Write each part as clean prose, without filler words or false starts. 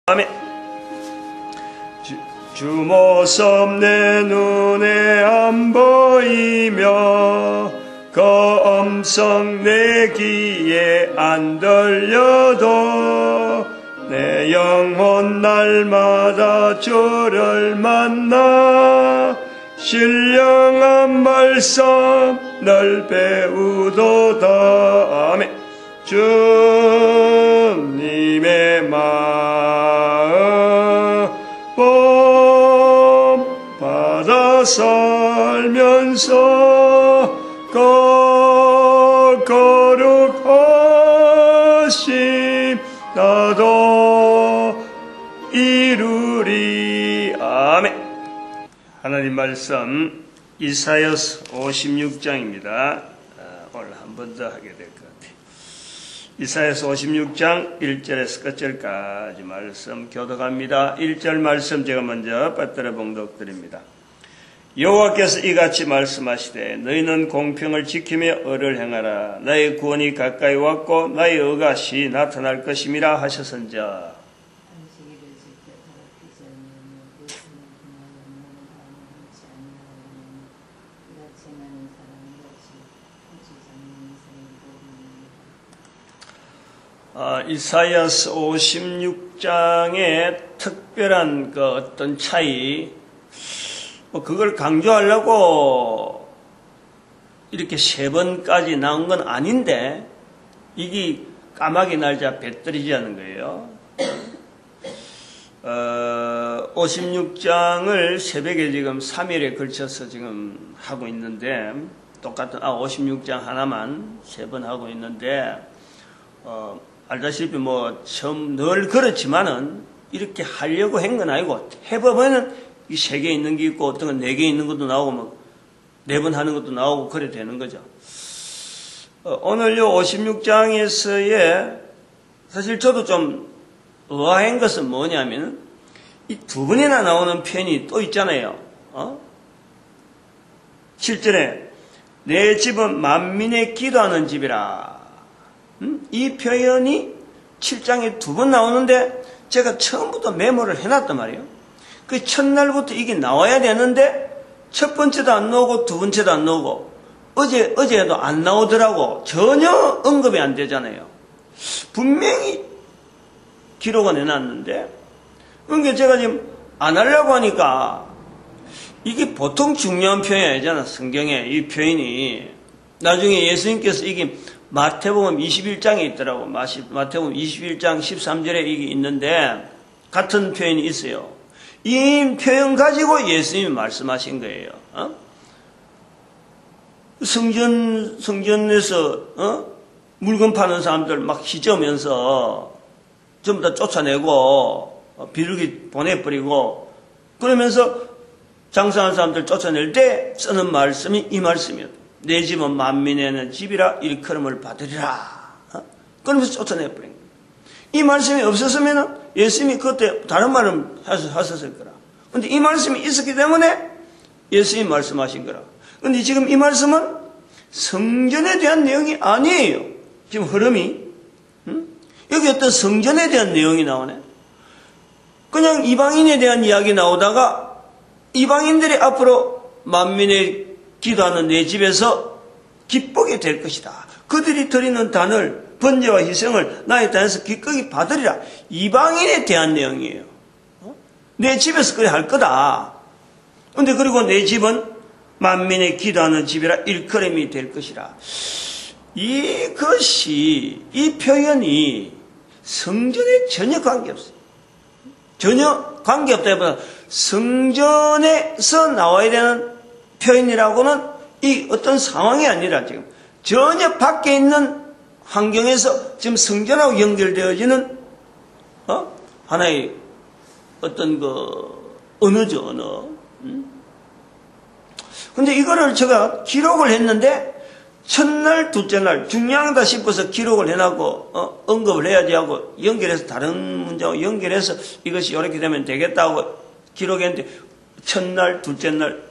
아멘. 주 모습 내 눈에 안 보이며 그 음성 내 귀에 안 들려도 내 영혼 날마다 주를 만나 신령한 말씀 늘 배우도다. 아멘. 주님의 마음 받아 살면서 거룩하심 나도 이루리. 아멘. 하나님 말씀 이사야서 56장입니다. 오늘 한 번 더 하게 될 것 같아요. 이사야서 56장 1절에서 끝절까지 말씀 교독합니다. 1절 말씀 제가 먼저 빠뜨려 봉독드립니다. 여호와께서 이같이 말씀하시되 너희는 공평을 지키며 의를 행하라. 나의 구원이 가까이 왔고 나의 의가 시 나타날 것임이라 하셨은즉. 이사야서 56장의 특별한 그 어떤 차이, 그걸 강조하려고 이렇게 세 번까지 나온 건 아닌데, 이게 까마귀 날자 배떨어지지 않는 거예요. 56장을 새벽에 지금 3일에 걸쳐서 지금 하고 있는데, 똑같은, 56장 하나만 세 번 하고 있는데, 알다시피 처음 늘 그렇지만은 이렇게 하려고 한 건 아니고, 해보면은 이 3개 있는 게 있고, 어떤 건 4개 있는 것도 나오고, 4번 하는 것도 나오고, 그래 되는 거죠. 오늘 요 56장에서의, 사실 저도 좀 의아한 것은 뭐냐면, 이 2번이나 나오는 표현이 또 있잖아요. 7절에, 내 집은 만민의 기도하는 집이라. 이 표현이 7장에 2번 나오는데 제가 처음부터 메모를 해놨단 말이에요. 그 첫날부터 이게 나와야 되는데 첫 번째도 안 나오고 두 번째도 안 나오고 어제도 안 나오더라고. 전혀 언급이 안 되잖아요. 분명히 기록은 해놨는데, 그러니까 제가 지금 안 하려고 하니까 이게 보통 중요한 표현이 아니잖아. 성경에 이 표현이. 나중에 예수님께서 이게 마태복음 21장에 있더라고. 마태복음 21장 13절에 이게 있는데 같은 표현이 있어요. 이 표현 가지고 예수님이 말씀하신 거예요. 성전에서 물건 파는 사람들 막 휘저으면서 전부 다 쫓아내고 비둘기 보내버리고 그러면서 장사하는 사람들 쫓아낼 때 쓰는 말씀이 이 말씀이었다. 내 집은 만민에는 집이라 일컬음을 받으리라. 그러면서 쫓아내버린 거예요. 이 말씀이 없었으면 예수님이 그때 다른 말을 하셨을 거라. 근데 이 말씀이 있었기 때문에 예수님이 말씀하신 거라. 근데 지금 이 말씀은 성전에 대한 내용이 아니에요. 지금 흐름이. 여기 어떤 성전에 대한 내용이 나오네. 그냥 이방인에 대한 이야기 나오다가 이방인들이 앞으로 만민의 기도하는 내 집에서 기쁘게 될 것이다. 그들이 드리는 단을 번제와 희생을 나의 단에서 기꺼이 받으리라. 이방인에 대한 내용이에요. 내 집에서 그래 할 거다. 근데 그리고 내 집은 만민의 기도하는 집이라 일컬음이 될 것이라. 이것이 이 표현이 성전에 전혀 관계없어요. 전혀 관계없다기보다 성전에서 나와야 되는 표현이라고는 이 어떤 상황이 아니라 지금 전혀 밖에 있는 환경에서 지금 성전하고 연결되어지는 하나의 어떤 언어죠, 언어. 근데 이거를 제가 기록을 했는데 첫날, 둘째 날 중요하다 싶어서 기록을 해놨고 언급을 해야지 하고 연결해서 다른 문제하고 연결해서 이것이 이렇게 되면 되겠다고 기록했는데 첫날, 둘째 날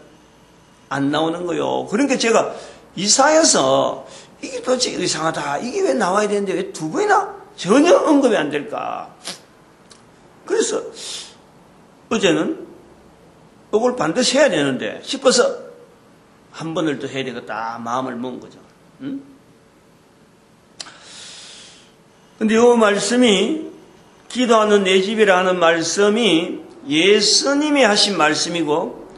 안 나오는 거요. 그러니까 제가 이사야서 이게 도대체 이상하다. 이게 왜 나와야 되는데 왜 2번이나 전혀 언급이 안 될까? 그래서 어제는 이걸 반드시 해야 되는데 싶어서 한 번을 더 해야 되겠다 마음을 먹은 거죠. 응? 근데 이 말씀이 기도하는 내 집이라 하는 말씀이 예수님이 하신 말씀이고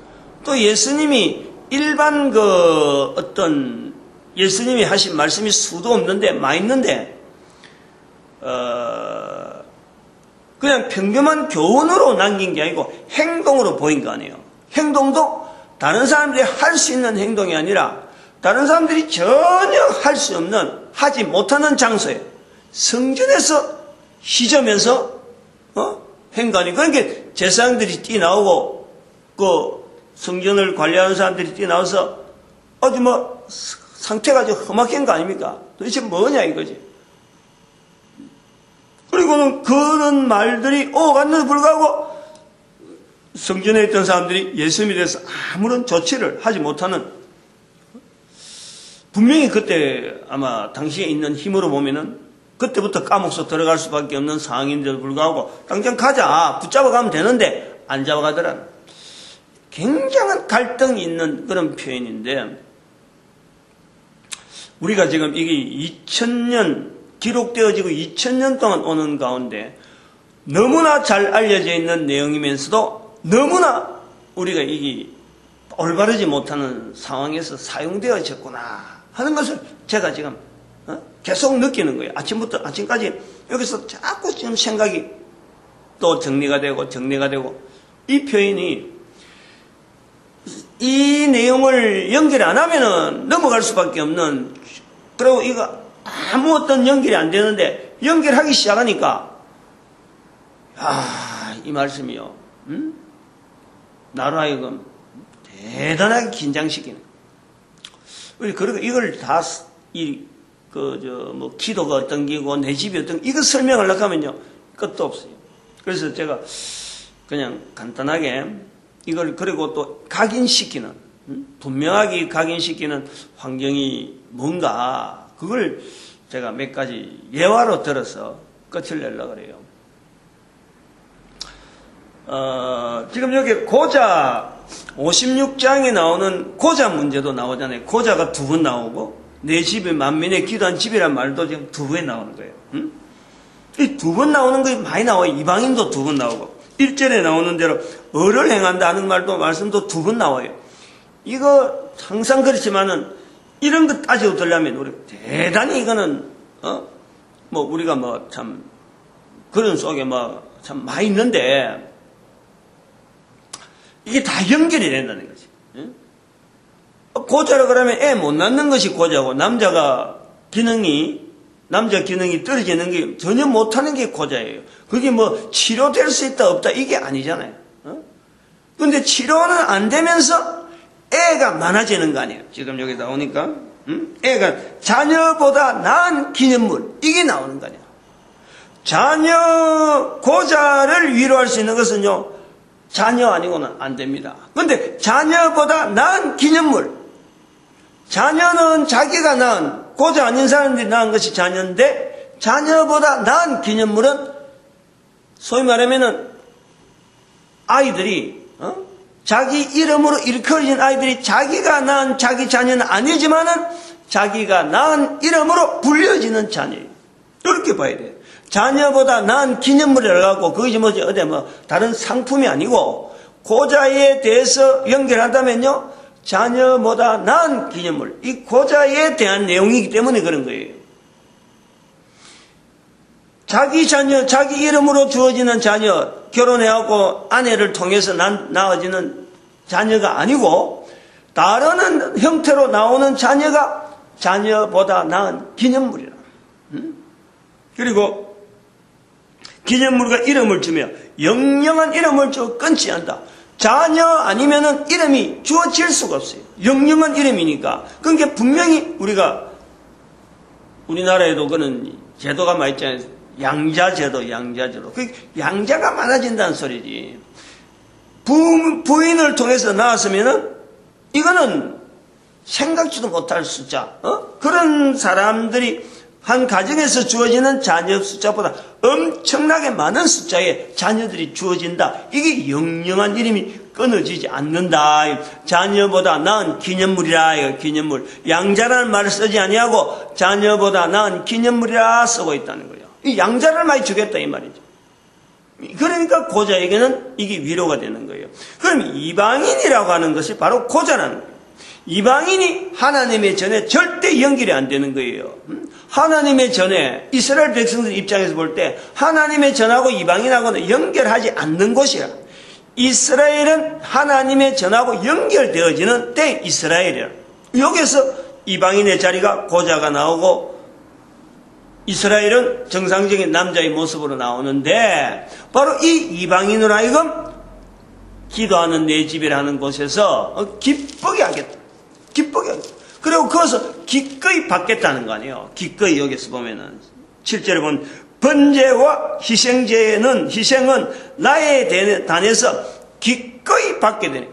또 예수님이 일반 어떤 예수님이 하신 말씀이 수도 없는데 많이 있는데 그냥 평범한 교훈으로 남긴 게 아니고 행동으로 보인 거 아니에요. 행동도 다른 사람들이 할 수 있는 행동이 아니라 다른 사람들이 전혀 할 수 없는 하지 못하는 장소에 성전에서 시점에서 행간이 그러니까 제사장들이 뛰어나오고 성전을 관리하는 사람들이 뛰어나와서 어디 상태가 아주 험악한 거 아닙니까? 도대체 뭐냐 이거지. 그리고는 그런 말들이 오갔는데도 불구하고 성전에 있던 사람들이 예수님에 대해서 아무런 조치를 하지 못하는 분명히 그때 아마 당시에 있는 힘으로 보면은 그때부터 까먹어서 들어갈 수밖에 없는 상황인데도 불구하고 당장 가자 붙잡아 가면 되는데 안 잡아가더라. 굉장한 갈등이 있는 그런 표현인데 우리가 지금 이게 2000년 기록되어지고 2000년 동안 오는 가운데 너무나 잘 알려져 있는 내용이면서도 너무나 우리가 이게 올바르지 못하는 상황에서 사용되어졌구나 하는 것을 제가 지금 계속 느끼는 거예요. 아침부터 아침까지 여기서 자꾸 지금 생각이 또 정리가 되고 이 표현이 이 내용을 연결 안 하면은 넘어갈 수밖에 없는 그리고 이거 아무 어떤 연결이 안 되는데 연결하기 시작하니까 이 말씀이요. 나로 하여금 대단하게 긴장시키는. 그리고 이걸 다 기도가 어떤 기고 내 집이 어떤 이거 설명하려고 하면요 끝도 없어요. 그래서 제가 그냥 간단하게 이걸 그리고 또 각인시키는 분명하게 각인시키는 환경이 뭔가 그걸 제가 몇 가지 예화로 들어서 끝을 내려고 그래요. 지금 여기 고자 56장에 나오는 고자 문제도 나오잖아요. 고자가 두 번 나오고 내 집이 만민의 기도한 집이란 말도 지금 두 번 나오는 거예요. 이 두 번 나오는 것이 많이 나와요. 이방인도 두 번 나오고 1절에 나오는 대로 어를 행한다 하는 말씀도 두 번 나와요. 이거 항상 그렇지만은 이런 것 따지고 들려면 우리 대단히 이거는 우리가 참 그런 속에 참 많이 있는데 이게 다 연결이 된다는 거지. 고자라 그러면 애 못 낳는 것이 고자고 남자 기능이 떨어지는 게 전혀 못하는 게 고자예요. 그게 치료될 수 있다 없다 이게 아니잖아요. 근데 치료는 안 되면서 애가 많아지는 거 아니에요. 지금 여기 나오니까 애가 자녀보다 나은 기념물 이게 나오는 거 아니에요. 자녀 고자를 위로할 수 있는 것은요 자녀 아니고는 안 됩니다. 근데 자녀보다 나은 기념물 자녀는 자기가 낳은 고자 아닌 사람들이 낳은 것이 자녀인데 자녀보다 나은 기념물은 소위 말하면은 아이들이 자기 이름으로 일컬어진 아이들이 자기가 낳은 자기 자녀는 아니지만은 자기가 낳은 이름으로 불려지는 자녀예요. 이렇게 봐야 돼요. 자녀보다 나은 기념물이라고 그것이 어디 다른 상품이 아니고 고자에 대해서 연결한다면요 자녀보다 나은 기념물 이 고자에 대한 내용이기 때문에 그런 거예요. 자기 자녀 자기 이름으로 주어지는 자녀 결혼해하고 아내를 통해서 낳아지는 자녀가 아니고 다른 형태로 나오는 자녀가 자녀보다 나은 기념물이라. 그리고 기념물과 이름을 주며 영영한 이름을 주어 끊지 않다. 자녀 아니면은 이름이 주어질 수가 없어요. 영영한 이름이니까. 그러니까 분명히 우리나라에도 그런 제도가 많이 있잖아요. 양자제도. 그 양자가 많아진다는 소리지. 부인을 통해서 낳았으면은 이거는 생각지도 못할 숫자. 그런 사람들이 한 가정에서 주어지는 자녀 숫자보다 엄청나게 많은 숫자의 자녀들이 주어진다. 이게 영영한 이름이 끊어지지 않는다. 자녀보다 나은 기념물이라. 기념물. 양자라는 말을 쓰지 아니하고 자녀보다 나은 기념물이라 쓰고 있다는 거예요. 이 양자를 많이 주겠다 이 말이죠. 그러니까 고자에게는 이게 위로가 되는 거예요. 그럼 이방인이라고 하는 것이 바로 고자라는 거예요. 이방인이 하나님의 전에 절대 연결이 안 되는 거예요. 하나님의 전에 이스라엘 백성들 입장에서 볼 때 하나님의 전하고 이방인하고는 연결하지 않는 곳이야. 이스라엘은 하나님의 전하고 연결되어지는 때 이스라엘이야. 여기서 이방인의 자리가 고자가 나오고 이스라엘은 정상적인 남자의 모습으로 나오는데 바로 이 이방인으로 하여금 기도하는 내 집이라는 곳에서 기쁘게 하겠다. 기쁘게 하겠다. 그리고 그것을 기꺼이 받겠다는 거 아니에요. 기꺼이 여기서 보면은 7절에 보면 번제와 희생은 나의 단에서 기꺼이 받게 되네.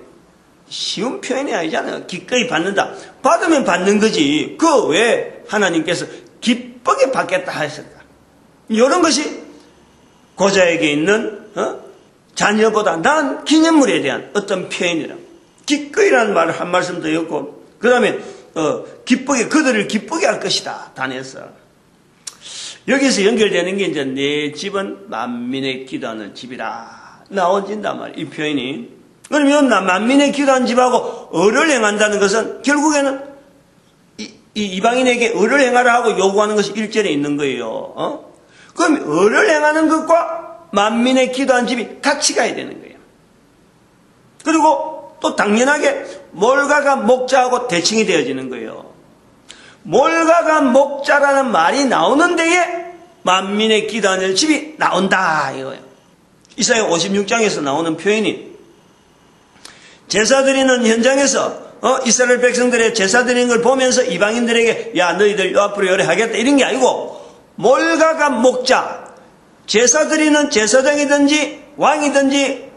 쉬운 표현이 아니잖아요. 기꺼이 받는다. 받으면 받는 거지. 그 왜 하나님께서 기쁘게 받겠다 하셨다. 이런 것이 고자에게 있는 자녀보다 나은 기념물에 대한 어떤 표현이라. 기꺼이라는 말을 한 말씀 더 였고 그 다음에 기쁘게 그들을 기쁘게 할 것이다. 단에서 여기서 연결되는 게 이제 내 집은 만민의 기도하는 집이라 나온진단 말이에요. 이 표현이. 그러면 만민의 기도하는 집하고 의를 행한다는 것은 결국에는 이방인에게 의를 행하라 하고 요구하는 것이 1절에 있는 거예요. 그럼 의를 행하는 것과 만민의 기도하는 집이 같이 가야 되는 거예요. 그리고 또 당연하게 몰가가 목자하고 대칭이 되어지는 거예요. 몰가가 목자라는 말이 나오는 데에 만민의 기도하는 집이 나온다 이거예요. 이사야 56장에서 나오는 표현이 제사 드리는 현장에서 이스라엘 백성들의 제사 드리는 걸 보면서 이방인들에게 야 너희들 앞으로 요래하겠다 이런 게 아니고 몰가가 목자 제사 드리는 제사장이든지 왕이든지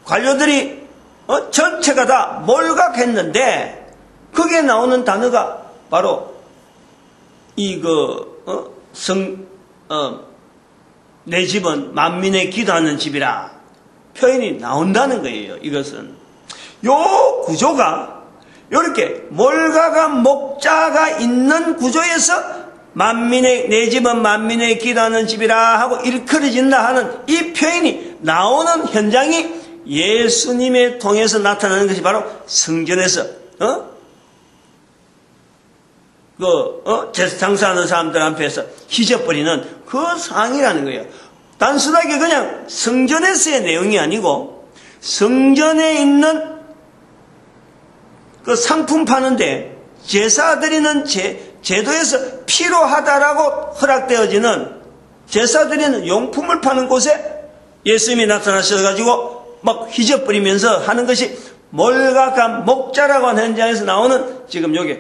관료들이 전체가 다 몰각했는데 거기에 나오는 단어가 바로 내 집은 만민의 기도하는 집이라 표현이 나온다는 거예요. 이것은 요 구조가 이렇게 몰가가 목자가 있는 구조에서 내 집은 만민의 기도하는 집이라 하고 일컬어진다 하는 이 표현이 나오는 현장이 예수님의 통해서 나타나는 것이 바로 성전에서 장사하는 사람들 앞에서 희접거리는 그 상이라는 거예요. 단순하게 그냥 성전에서의 내용이 아니고 성전에 있는 그 상품 파는데 제사 드리는 제도에서 필요하다라고 허락되어지는 제사 드리는 용품을 파는 곳에 예수님이 나타나셔가지고 막 휘저버리면서 하는 것이 몰가가 목자라고 하는 현장에서 나오는 지금 여기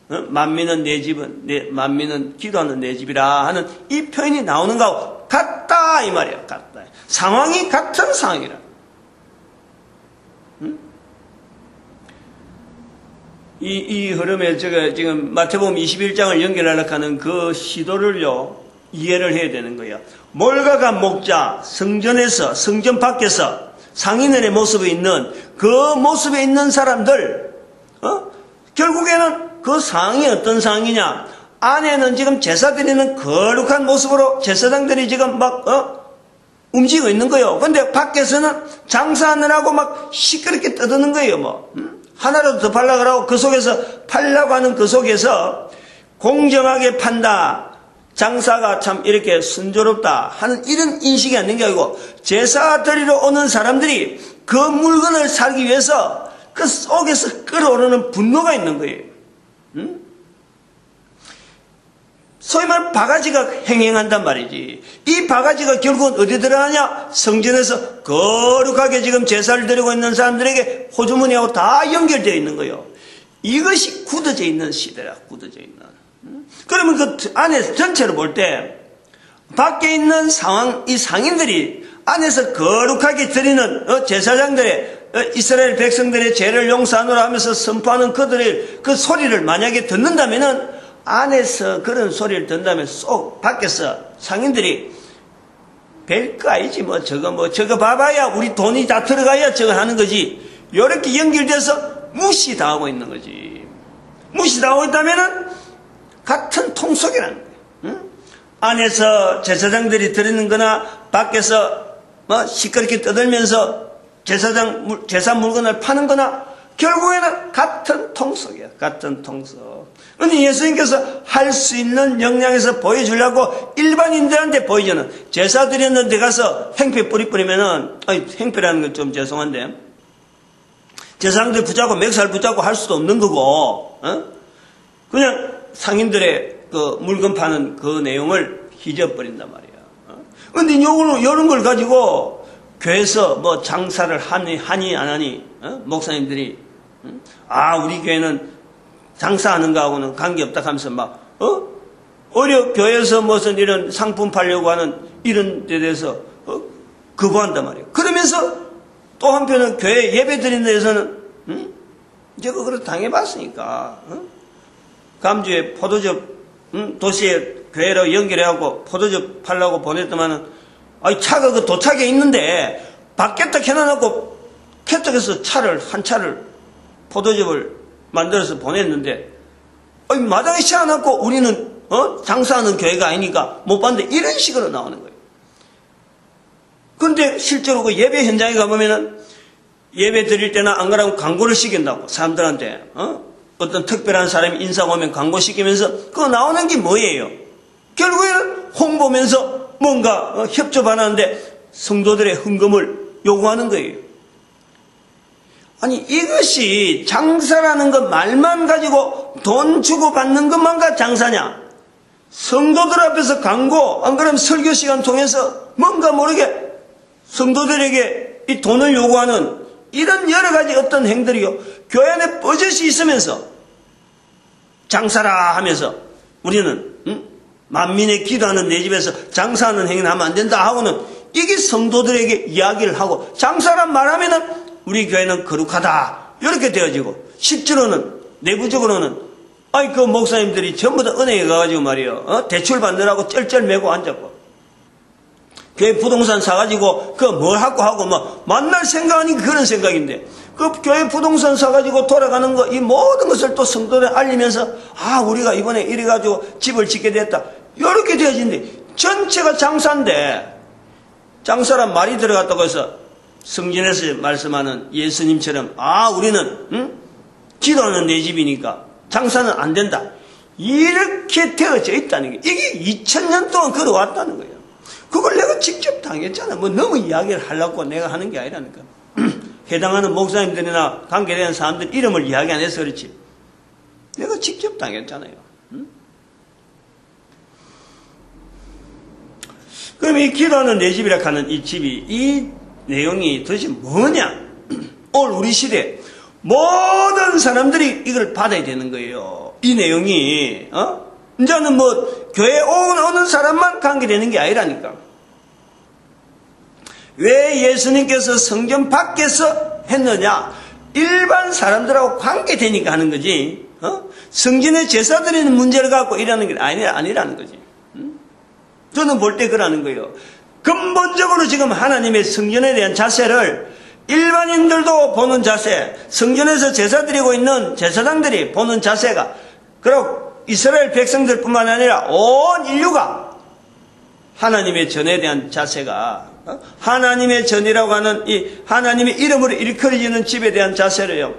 만민은 내 집은 만민은 기도하는 내 집이라 하는 이 표현이 나오는 거하고 같다 이 말이에요. 같다. 상황이 같은 상황이라. 이 흐름에 제가 지금 마태복음 21장을 연결하려고 하는 그 시도를요 이해를 해야 되는 거예요. 몰가가 목자 성전에서 성전 밖에서 상인들의 모습에 있는 그 모습에 있는 사람들 결국에는 그 상황이 어떤 상황이냐 안에는 지금 제사 드리는 거룩한 모습으로 제사장들이 지금 막 움직이고 있는 거예요. 근데 밖에서는 장사하느라고 막 시끄럽게 떠드는 거예요. 하나라도 더 팔려고 하고 그 속에서 팔려고 하는 그 속에서 공정하게 판다. 장사가 참 이렇게 순조롭다 하는 이런 인식이 안 된 게 아니고 제사 드리러 오는 사람들이 그 물건을 사기 위해서 그 속에서 끓어오르는 분노가 있는 거예요. 소위 말 바가지가 행행한단 말이지. 이 바가지가 결국은 어디 들어가냐? 성전에서 거룩하게 지금 제사를 드리고 있는 사람들에게 호주머니하고 다 연결되어 있는 거예요. 이것이 굳어져 있는 시대라. 굳어져 있는. 그러면 그 안에 전체로 볼 때 밖에 있는 상황, 이 상인들이 안에서 거룩하게 드리는 제사장들의 이스라엘 백성들의 죄를 용서하노라 하면서 선포하는 그들의 그 소리를 만약에 듣는다면은 안에서 그런 소리를 듣는다면 쏙 밖에서 상인들이 별거 아니지 저거 봐봐야 우리 돈이 다 들어가야 저거 하는 거지. 이렇게 연결돼서 무시당하고 있는 거지. 무시당하고 있다면은 같은 통 속이라는 거예요. 응? 안에서 제사장들이 드리는 거나 밖에서 시끄럽게 떠들면서 제사 물건을 파는 거나 결국에는 같은 통 속이야. 같은 통 속. 그런데 예수님께서 할 수 있는 역량에서 보여주려고 일반인들한테 보여주는, 제사 드리는 데 가서 행패 뿌리면은, 행패라는 건 좀 죄송한데, 제사장들 붙잡고 맥살 붙잡고 할 수도 없는 거고, 그냥 상인들의 그 물건 파는 그 내용을 잊어버린단 말이야. 그런데 이런 걸 가지고 교회에서 장사를 하니 안 하니, 목사님들이, 우리 교회는 장사하는 거하고는 관계없다 하면서 교회에서 무슨 이런 상품 팔려고 하는 이런 데 대해서, 거부한단 말이에요. 그러면서 또 한편은 교회 예배 드리는 데에서는, 이제 그걸 당해봤으니까, 감주에 포도즙, 도시에 교회로 연결해갖고 포도즙 팔라고 보냈더만은, 차가 그 도착에 있는데, 밖에다 켜놔놓고, 캐떡에서 한 차를, 포도즙을 만들어서 보냈는데, 마당에 씌워놓고 우리는, 장사하는 교회가 아니니까 못 봤는데, 이런 식으로 나오는 거예요. 근데 실제로 그 예배 현장에 가보면은, 예배 드릴 때나 안 그러면 광고를 시킨다고, 사람들한테, 어떤 특별한 사람이 인사가 오면 광고 시키면서, 그거 나오는 게 뭐예요? 결국에는 홍보면서 뭔가 협조반하는데 성도들의 헌금을 요구하는 거예요. 아니, 이것이 장사라는 것 말만 가지고 돈 주고 받는 것만가 장사냐? 성도들 앞에서 광고, 안 그러면 설교 시간 통해서 뭔가 모르게 성도들에게 이 돈을 요구하는 이런 여러 가지 어떤 행들이요. 교회 안에 버젓이 있으면서 장사라 하면서 우리는 만민의 기도하는 내 집에서 장사하는 행위는 하면 안 된다 하고는 이게 성도들에게 이야기를 하고 장사란 말하면은 우리 교회는 거룩하다 이렇게 되어지고 실제로는 내부적으로는 그 목사님들이 전부 다 은행에 가가지고 말이에요. 대출 받느라고 쩔쩔 매고 앉았고 교회 부동산 사가지고 그 뭘 하고 만날 생각하니 그런 생각인데 그 교회 부동산 사가지고 돌아가는 거 이 모든 것을 또 성도들에 알리면서 우리가 이번에 이래가지고 집을 짓게 됐다 이렇게 되어진데 전체가 장사인데 장사란 말이 들어갔다고 해서 성전에서 말씀하는 예수님처럼 우리는 기도하는 내 집이니까 장사는 안 된다 이렇게 되어져 있다는 게 이게 2000년 동안 걸어왔다는 거예요. 그걸 내가 직접 당했잖아. 너무 이야기를 하려고 내가 하는 게 아니라니까. 해당하는 목사님들이나 관계되는 사람들 이름을 이야기 안 해서 그렇지. 내가 직접 당했잖아요. 그럼 이 기도하는 내 집이라 하는 이 집이, 이 내용이 도대체 뭐냐? 오늘 우리 시대 모든 사람들이 이걸 받아야 되는 거예요. 이 내용이, 이제는 교회에 오는 사람만 관계되는 게 아니라니까. 왜 예수님께서 성전 밖에서 했느냐? 일반 사람들하고 관계되니까 하는 거지. 성전에 제사 드리는 문제를 갖고 이러는 게 아니라는 거지. 저는 볼 때 그러는 거예요. 근본적으로 지금 하나님의 성전에 대한 자세를 일반인들도 보는 자세, 성전에서 제사 드리고 있는 제사장들이 보는 자세가, 그리고 이스라엘 백성들뿐만 아니라 온 인류가 하나님의 전에 대한 자세가 하나님의 전이라고 하는 이 하나님의 이름으로 일컬어지는 집에 대한 자세를요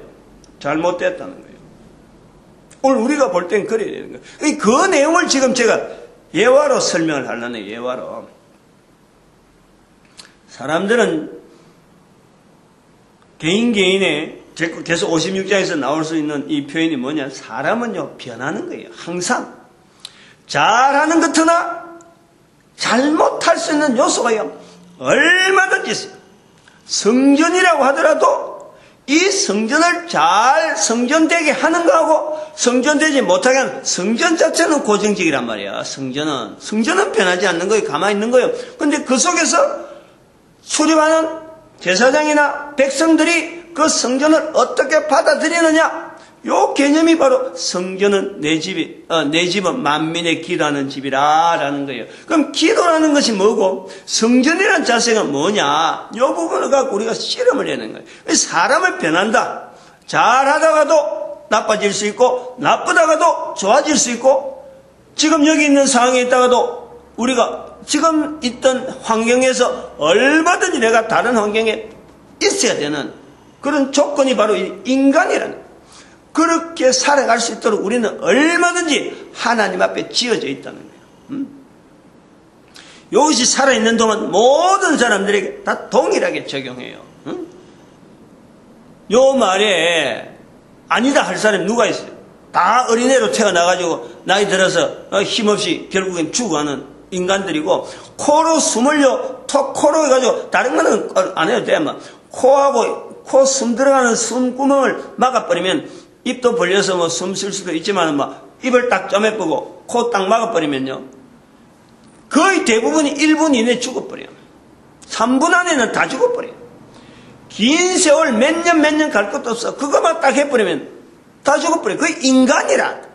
잘못됐다는 거예요. 오늘 우리가 볼 땐 그래야 되는 거예요. 그 내용을 지금 제가 예화로 설명을 하려는 예화로. 사람들은 개인의 계속 56장에서 나올 수 있는 이 표현이 뭐냐? 사람은요 변하는 거예요. 항상 잘하는 것 하나 잘못할 수 있는 요소가요 얼마든지 있어요. 성전이라고 하더라도 이 성전을 잘 성전되게 하는 거하고 성전되지 못하게 하는 성전 자체는 고정적이란 말이야. 성전은 변하지 않는 거예요. 가만히 있는 거예요. 근데 그 속에서 출입하는 제사장이나 백성들이 그 성전을 어떻게 받아들이느냐, 요 개념이 바로 성전은 내 집은 만민의 기도하는 집이라라는 거예요. 그럼 기도라는 것이 뭐고 성전이라는 자세가 뭐냐? 요 부분을 갖고 우리가 실험을 해내는 거예요. 사람을 변한다. 잘하다가도 나빠질 수 있고 나쁘다가도 좋아질 수 있고 지금 여기 있는 상황에 있다가도 우리가 지금 있던 환경에서 얼마든지 내가 다른 환경에 있어야 되는 그런 조건이 바로 인간이라는 거예요. 그렇게 살아갈 수 있도록 우리는 얼마든지 하나님 앞에 지어져 있다는 거예요. 이것이 살아있는 동안 모든 사람들에게 다 동일하게 적용해요. 요 말에 아니다 할 사람이 누가 있어요? 다 어린애로 태어나가지고 나이 들어서 힘없이 결국엔 죽어가는 인간들이고 코로 숨을요 턱 코로 해가지고 다른 거는 안 해도 돼. 코하고 코 숨 들어가는 숨구멍을 막아버리면 입도 벌려서 뭐 숨 쉴 수도 있지만 입을 딱 쪼매보고 코 딱 막아버리면요 거의 대부분이 1분 이내에 죽어버려요. 3분 안에는 다 죽어버려요. 긴 세월 몇 년 갈 것도 없어. 그것만 딱 해버리면 다 죽어버려요. 그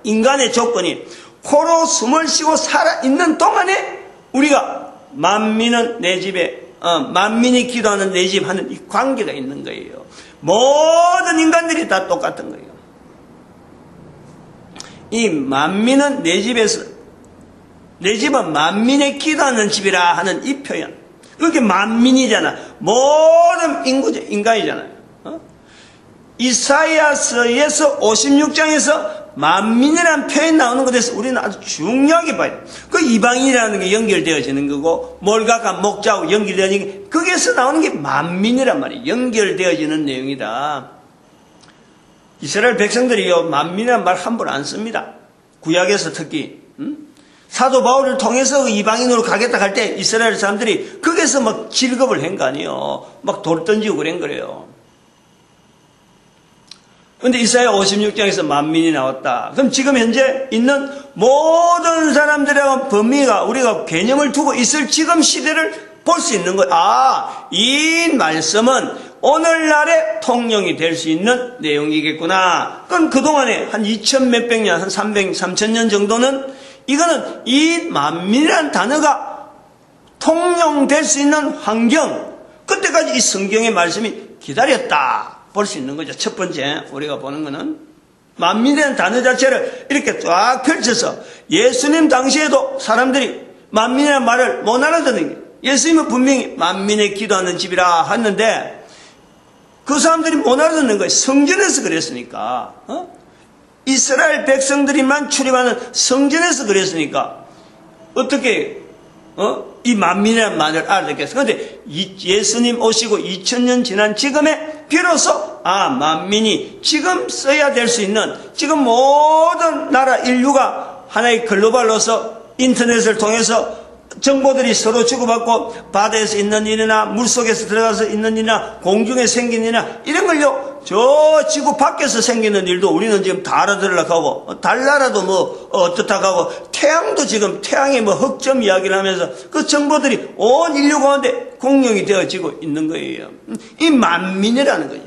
인간의 조건이 코로 숨을 쉬고 살아있는 동안에 우리가 만민은 내 집에 만민이 기도하는 내 집 하는 이 관계가 있는 거예요. 모든 인간들이 다 똑같은 거예요. 이 만민은 내 집에서 내 집은 만민의 기도하는 집이라 하는 이 표현. 그게 만민이잖아. 모든 인간이잖아요. 이사야서에서 56장에서 만민이라는 표현이 나오는 것에서 우리는 아주 중요하게 봐야 돼요. 그 이방인이라는 게 연결되어지는 거고 몰각과 목자하고 연결되어지는 게 거기에서 나오는 게 만민이란 말이에요. 연결되어지는 내용이다. 이스라엘 백성들이요 만민이라는 말 함부로 안 씁니다. 구약에서 특히 사도 바울을 통해서 그 이방인으로 가겠다 할 때 이스라엘 사람들이 거기에서 막 질겁을 한 거 아니에요. 막 돌 던지고 그런 거래요. 근데 이사야 56장에서 만민이 나왔다. 그럼 지금 현재 있는 모든 사람들의 범위가 우리가 개념을 두고 있을 지금 시대를 볼 수 있는 거예요. 이 말씀은 오늘날의 통용이 될 수 있는 내용이겠구나. 그럼 그동안에 한 2000 몇백 년, 한 3000년 정도는 이거는 이 만민이라는 단어가 통용될 수 있는 환경, 그때까지 이 성경의 말씀이 기다렸다. 볼 수 있는 거죠. 첫 번째 우리가 보는 거는 만민이라는 단어 자체를 이렇게 쫙 펼쳐서 예수님 당시에도 사람들이 만민이라는 말을 못 알아듣는 거예요. 예수님은 분명히 만민의 기도하는 집이라 했는데 그 사람들이 못 알아듣는 거예요. 성전에서 그랬으니까. 이스라엘 백성들이만 출입하는 성전에서 그랬으니까 어떻게 이 만민이라는 말을 알아듣겠어요. 그런데 예수님 오시고 2000년 지난 지금에 비로소 만민이 지금 써야 될 수 있는 지금 모든 나라 인류가 하나의 글로벌로서 인터넷을 통해서 정보들이 서로 주고받고 바다에서 있는 일이나 물속에서 들어가서 있는 일이나 공중에 생긴 일이나 이런 걸요 저 지구 밖에서 생기는 일도 우리는 지금 다 알아들으려고 하고 달나라도 뭐 어떻다고 하고 태양도 지금 태양의 뭐 흑점 이야기를 하면서 그 정보들이 온 인류 가운데 공용이 되어지고 있는 거예요. 이 만민이라는 거예요.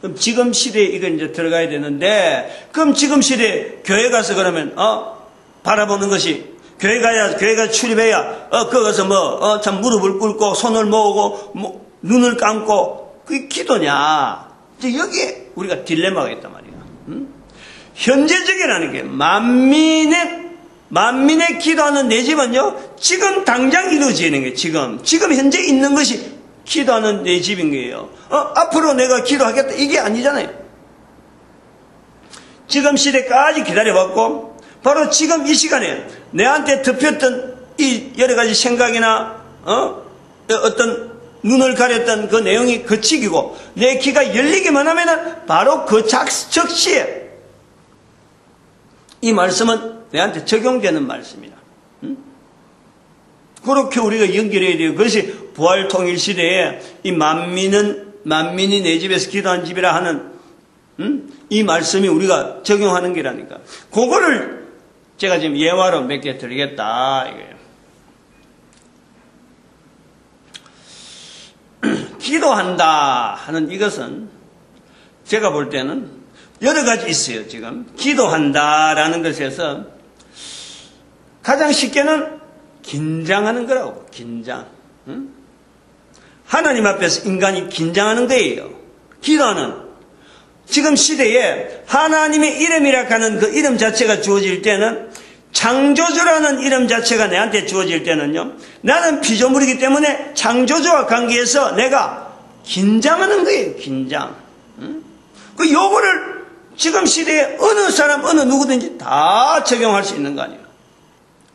그럼 지금 시대에 이건 이제 들어가야 되는데 그럼 지금 시대에 교회 가서 그러면 바라보는 것이 교회 가야 출입해야 거기서 참 무릎을 꿇고 손을 모으고 눈을 감고 그게 기도냐? 이제 여기에 우리가 딜레마가 있단 말이야. 현재적이라는 게 만민의 기도하는 내 집은요 지금 당장 이루어지는 거예요. 지금 현재 있는 것이 기도하는 내 집인 거예요. 앞으로 내가 기도하겠다 이게 아니잖아요. 지금 시대까지 기다려봤고 바로 지금 이 시간에 내한테 덮였던 이 여러 가지 생각이나 어떤 눈을 가렸던 그 내용이 그치기고 내 귀가 열리기만 하면은 바로 그 즉시에 이 말씀은 내한테 적용되는 말씀이다. 그렇게 우리가 연결해야 돼요. 그것이 부활 통일 시대에 이 만민이 내 집에서 기도한 집이라 하는 이 말씀이 우리가 적용하는 게라니까. 그거를 제가 지금 예화로 몇 개 드리겠다 이거예요. 기도한다 하는 이것은 제가 볼 때는 여러 가지 있어요, 지금. 기도한다라는 것에서 가장 쉽게는 긴장하는 거라고, 긴장. 응? 하나님 앞에서 인간이 긴장하는 거예요. 기도는 지금 시대에 하나님의 이름이라 하는 그 이름 자체가 주어질 때는, 창조주라는 이름 자체가 내한테 주어질 때는요, 나는 피조물이기 때문에 창조주와 관계해서 내가 긴장하는 거예요, 긴장. 응? 그 요거를 지금 시대에 어느 사람, 어느 누구든지 다 적용할 수 있는 거 아니에요.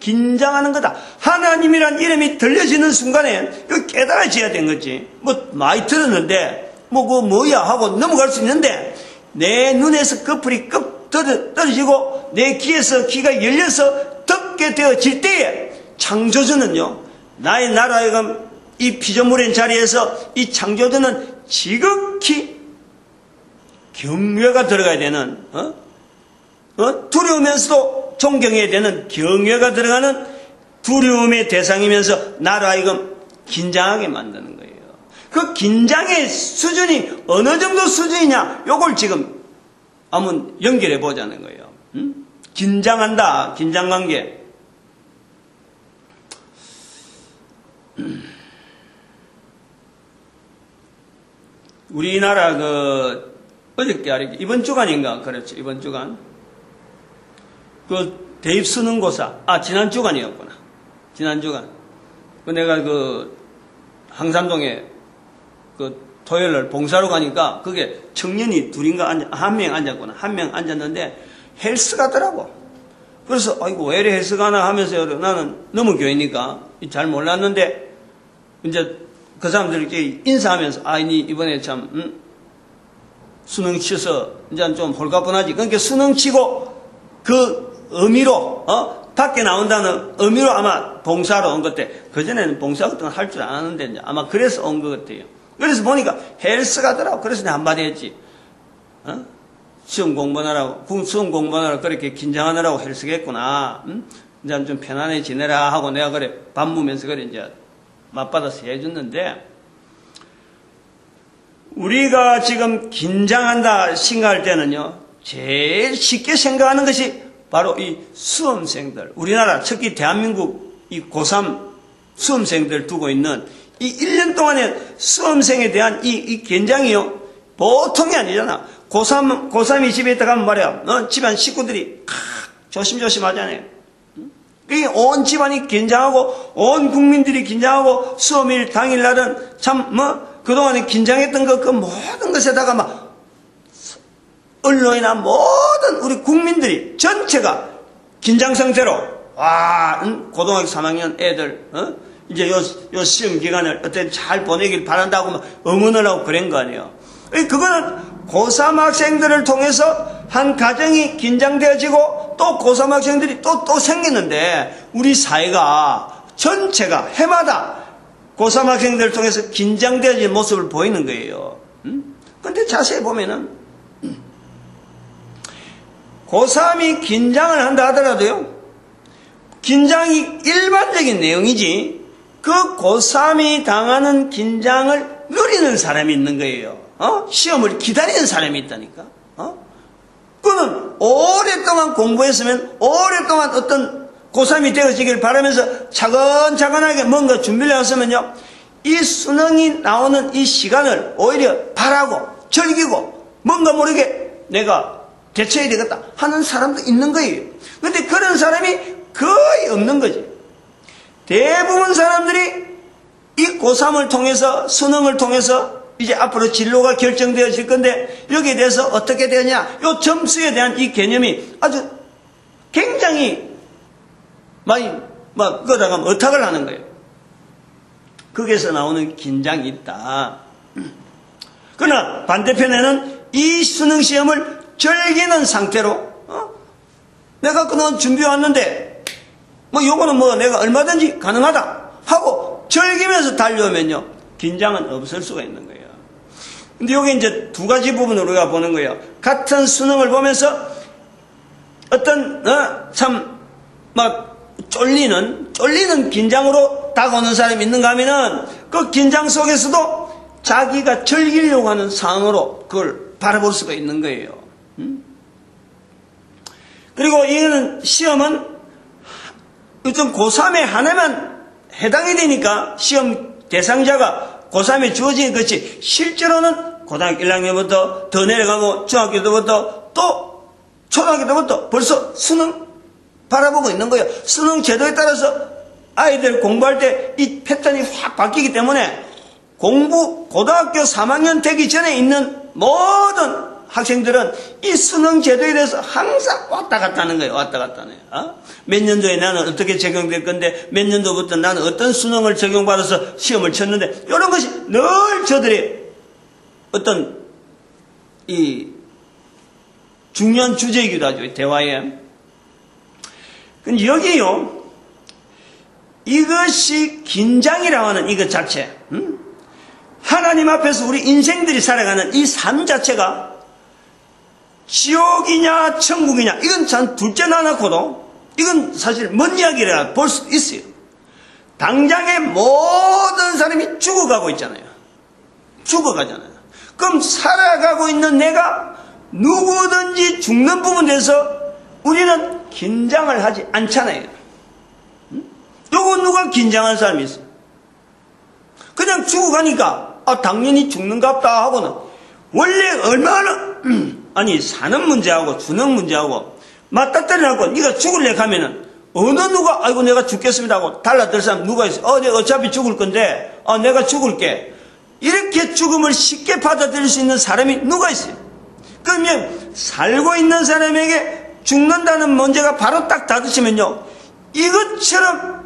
긴장하는 거다. 하나님이란 이름이 들려지는 순간에 이거 깨달아져야 된 거지. 뭐 많이 들었는데 그거 뭐야 하고 넘어갈 수 있는데, 내 눈에서 커플이 급 떨어지고 내 귀에서 귀가 열려서 듣게 되어질 때에 창조주는요, 나의 나라에 이 피조물의 자리에서 이 창조주는 지극히 경외가 들어가야 되는, 두려우면서도 존경해야 되는 경외가 들어가는 두려움의 대상이면서 나로 하여금 긴장하게 만드는 거예요. 그 긴장의 수준이 어느 정도 수준이냐, 요걸 지금 한번 연결해 보자는 거예요. 긴장한다, 긴장관계. 우리나라 어저께 이번 주간인가, 그렇죠, 이번 주간 대입 수능고사, 지난 주간이었구나, 지난 주간. 내가 항산동에 토요일날 봉사로 가니까 그게 청년이 한 명 앉았구나. 한 명 앉았는데 헬스 가더라고. 그래서 아이고 왜 이래 헬스 가나 하면서 나는 너무 교회니까 잘 몰랐는데, 이제 그 사람들끼리 인사하면서 이번에 참 수능 치서 이제 좀 홀가분하지. 그러니까 수능 치고 그 의미로 밖에 나온다는 의미로 아마 봉사로 온 것 같아. 그전에는 봉사 같은 거 할 줄 아는데 이제 아마 그래서 온 것 같아요. 그래서 보니까 헬스 가더라고. 그래서 내가 한마디 했지. 시험 공부하느라고 그렇게 긴장하느라고 헬스겠구나. 이제 좀 편안해 지내라 하고 내가 그래 반부면서 그래 이제 맞받아서 해줬는데, 우리가 지금 긴장한다 생각할 때는요, 제일 쉽게 생각하는 것이 바로 이 수험생들, 우리나라 특히 대한민국 이 고3 수험생들 두고 있는 이 1년 동안의 수험생에 대한 이 긴장이요, 보통이 아니잖아. 고3이 집에 있다 가면 말이야, 집안 식구들이 조심조심 하잖아요. 온 집안이 긴장하고, 온 국민들이 긴장하고, 수험일 당일날은 참, 그동안에 긴장했던 그 모든 것에다가 언론이나 모든 우리 국민들이 전체가 긴장 상태로, 고등학교 3학년 애들, 이제 요 시험 기간을 어떻게 잘 보내길 바란다고 응원을 하고 그런 거 아니에요. 그거는 고3 학생들을 통해서 한 가정이 긴장되어지고 또 고3 학생들이 또 생기는데, 우리 사회가 전체가 해마다 고3 학생들을 통해서 긴장되어진 모습을 보이는 거예요. 근데 자세히 보면은 고3이 긴장을 한다 하더라도요, 긴장이 일반적인 내용이지 그 고3이 당하는 긴장을 누리는 사람이 있는 거예요. 시험을 기다리는 사람이 있다니까. 그는 오랫동안 공부했으면 오랫동안 어떤 고3이 되어지길 바라면서 차근차근하게 뭔가 준비를 했으면요, 이 수능이 나오는 이 시간을 오히려 바라고 즐기고 뭔가 모르게 내가 대처해야 되겠다 하는 사람도 있는 거예요. 그런데 그런 사람이 거의 없는 거지. 대부분 사람들이 이 고3을 통해서, 수능을 통해서 이제 앞으로 진로가 결정되어질 건데, 여기에 대해서 어떻게 되냐, 요 점수에 대한 이 개념이 아주 굉장히 많이 그러다가 어탁을 하는 거예요. 거기에서 나오는 긴장이 있다. 그러나 반대편에는 이 수능 시험을 즐기는 상태로, 내가 그동안 준비해 왔는데 요거는 내가 얼마든지 가능하다 하고 즐기면서 달려오면요, 긴장은 없을 수가 있는 거예요. 근데 여기 이제 두 가지 부분으로 우리가 보는 거예요. 같은 수능을 보면서 어떤 쫄리는 긴장으로 다가오는 사람이 있는가 하면은, 그 긴장 속에서도 자기가 즐기려고 하는 상황으로 그걸 바라볼 수가 있는 거예요. 그리고 이거는 시험은 어떤 고3에 하나만 해당이 되니까 시험 대상자가 고3에 주어진 것이 실제로는 고등학교 1학년부터 더 내려가고 중학교 때부터 또 초등학교 때부터 벌써 수능 바라보고 있는 거예요. 수능 제도에 따라서 아이들 공부할 때 이 패턴이 확 바뀌기 때문에 고등학교 3학년 되기 전에 있는 모든 학생들은 이 수능 제도에 대해서 항상 왔다 갔다 하는 거예요. 왔다 갔다 하네요. 몇 년도에 나는 어떻게 적용될 건데 몇 년도부터 나는 어떤 수능을 적용받아서 시험을 쳤는데 이런 것이 늘 저들의 어떤 이 중요한 주제이기도 하죠. 대화에. 근데 여기요. 이것이 긴장이라고 하는 이것 자체. 하나님 앞에서 우리 인생들이 살아가는 이 삶 자체가 지옥이냐 천국이냐 이건 참 둘째 나놓고도 이건 사실 먼 이야기라 볼 수 있어요. 당장에 모든 사람이 죽어가고 있잖아요. 죽어가잖아요. 그럼 살아가고 있는 내가 누구든지 죽는 부분에 대해서 우리는 긴장을 하지 않잖아요. 누가 긴장한 사람이 있어요. 그냥 죽어가니까 당연히 죽는갑다 하고는 원래 얼마나 아니 사는 문제하고 죽는 문제하고 맞닥뜨려놓고 네가 죽을래 하면은 어느 누가 아이고 내가 죽겠습니다 하고 달라들 사람 누가 있어? 내가 어차피 죽을 건데 내가 죽을게 이렇게 죽음을 쉽게 받아들일 수 있는 사람이 누가 있어요? 그러면 살고 있는 사람에게 죽는다는 문제가 바로 딱 닫으시면요 이것처럼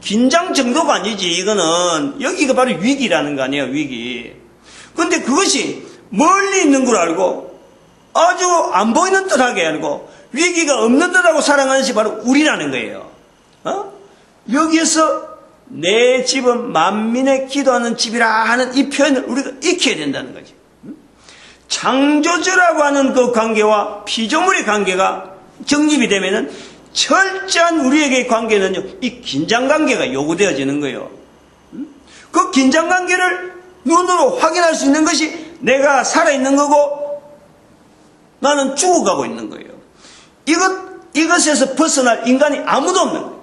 긴장 정도가 아니지. 이거는 여기가 바로 위기라는 거 아니에요. 위기. 그런데 그것이 멀리 있는 걸 알고 아주 안 보이는 듯하게 알고 위기가 없는 듯하고 살아가는 것이 바로 우리라는 거예요. 여기에서 내 집은 만민의 기도하는 집이라 하는 이 표현을 우리가 익혀야 된다는 거지. 창조주라고 하는 그 관계와 피조물의 관계가 정립이 되면은 철저한 우리에게의 관계는요, 이 긴장관계가 요구되어지는 거예요. 그 긴장관계를 눈으로 확인할 수 있는 것이 내가 살아있는 거고 나는 죽어가고 있는 거예요. 이것에서 벗어날 인간이 아무도 없는 거예요.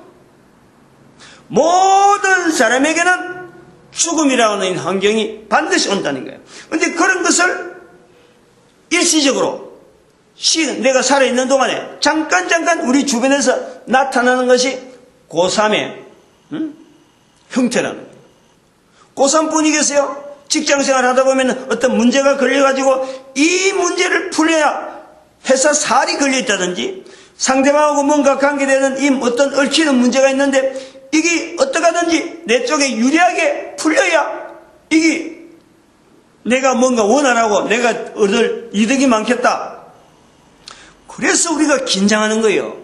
모든 사람에게는 죽음이라고 하는 환경이 반드시 온다는 거예요. 그런데 그런 것을 일시적으로 내가 살아있는 동안에 잠깐 우리 주변에서 나타나는 것이 고3의 형태라는 거예요. 고3뿐이겠어요? 직장생활 하다 보면 어떤 문제가 걸려가지고 이 문제를 풀려야 회사 살이 걸려있다든지 상대방하고 뭔가 관계되는 이 어떤 얽히는 문제가 있는데 이게 어떡하든지 내 쪽에 유리하게 풀려야 이게 내가 뭔가 원활하고 내가 얻을 이득이 많겠다. 그래서 우리가 긴장하는 거예요.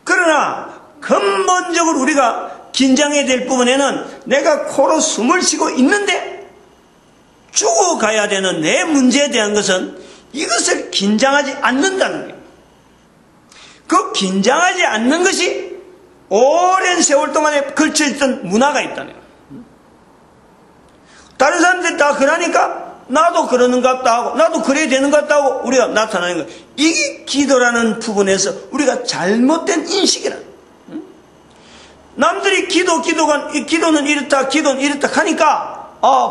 그러나 근본적으로 우리가 긴장해야 될 부분에는 내가 코로 숨을 쉬고 있는데 죽어가야 되는 내 문제에 대한 것은 이것을 긴장하지 않는다는 거예요. 그 긴장하지 않는 것이 오랜 세월 동안에 걸쳐있던 문화가 있다는 거예요. 다른 사람들이 다 그러니까 나도 그러는 것 같다 하고 나도 그래야 되는 것 같다 하고 우리가 나타나는 거예요. 이게 기도라는 부분에서 우리가 잘못된 인식이라는 거예요. 남들이 기도는 이렇다 기도는 이렇다 하니까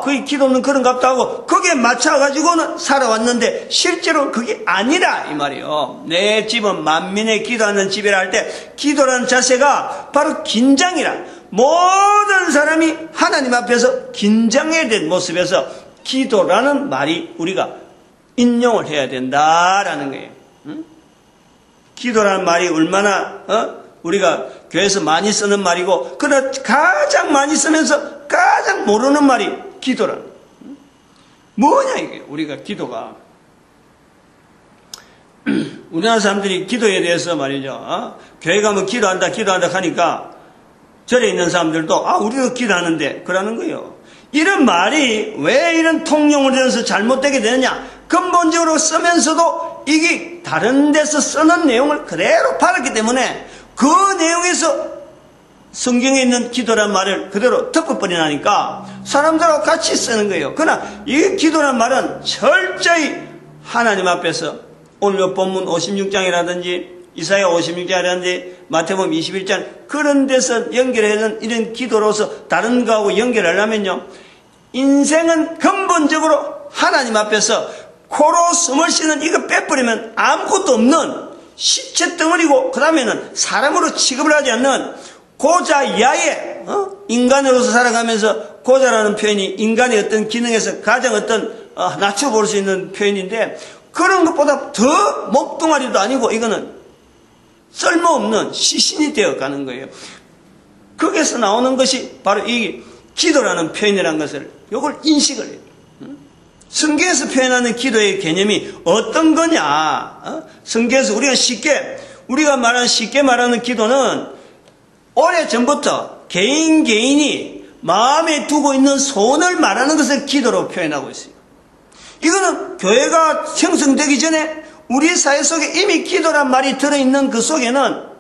그 기도는 그런 것 같다 하고 거기에 맞춰가지고는 살아왔는데 실제로 그게 아니라 이 말이에요. 내 집은 만민의 기도하는 집이라 할 때 기도라는 자세가 바로 긴장이라 모든 사람이 하나님 앞에서 긴장해야 될 모습에서 기도라는 말이 우리가 인용을 해야 된다라는 거예요. 기도라는 말이 얼마나 우리가 교회에서 많이 쓰는 말이고 그러나 가장 많이 쓰면서 가장 모르는 말이 기도라는 거예요. 뭐냐 이게 우리가 기도가 우리나라 사람들이 기도에 대해서 말이죠. 교회 가면 기도한다 하니까 절에 있는 사람들도 우리도 기도하는데 그러는 거예요. 이런 말이 왜 이런 통용을 해서 잘못되게 되느냐? 근본적으로 쓰면서도 이게 다른 데서 쓰는 내용을 그대로 받았기 때문에 그 내용에서 성경에 있는 기도란 말을 그대로 덮어버리니까 사람들하고 같이 쓰는 거예요. 그러나 이 기도란 말은 철저히 하나님 앞에서 오늘 본문 56장이라든지 이사야 56장이라든지 마태복음 21장 그런 데서 연결하는 이런 기도로서 다른 거하고 연결하려면요. 인생은 근본적으로 하나님 앞에서 코로 숨을 쉬는 이거 빼버리면 아무것도 없는 시체 덩어리고 그 다음에는 사람으로 취급을 하지 않는 고자 이하의 인간으로서 살아가면서 고자라는 표현이 인간의 어떤 기능에서 가장 어떤 낮춰볼 수 있는 표현인데 그런 것보다 더 몸뚱아리도 아니고 이거는 쓸모없는 시신이 되어가는 거예요. 거기서 나오는 것이 바로 이 기도라는 표현이라는 것을 이걸 인식을 해요. 성경에서 표현하는 기도의 개념이 어떤 거냐? 성경에서 우리가 쉽게 말하는 기도는 오래전부터 개인이 마음에 두고 있는 소원을 말하는 것을 기도로 표현하고 있어요. 이거는 교회가 형성되기 전에 우리 사회 속에 이미 기도란 말이 들어있는 그 속에는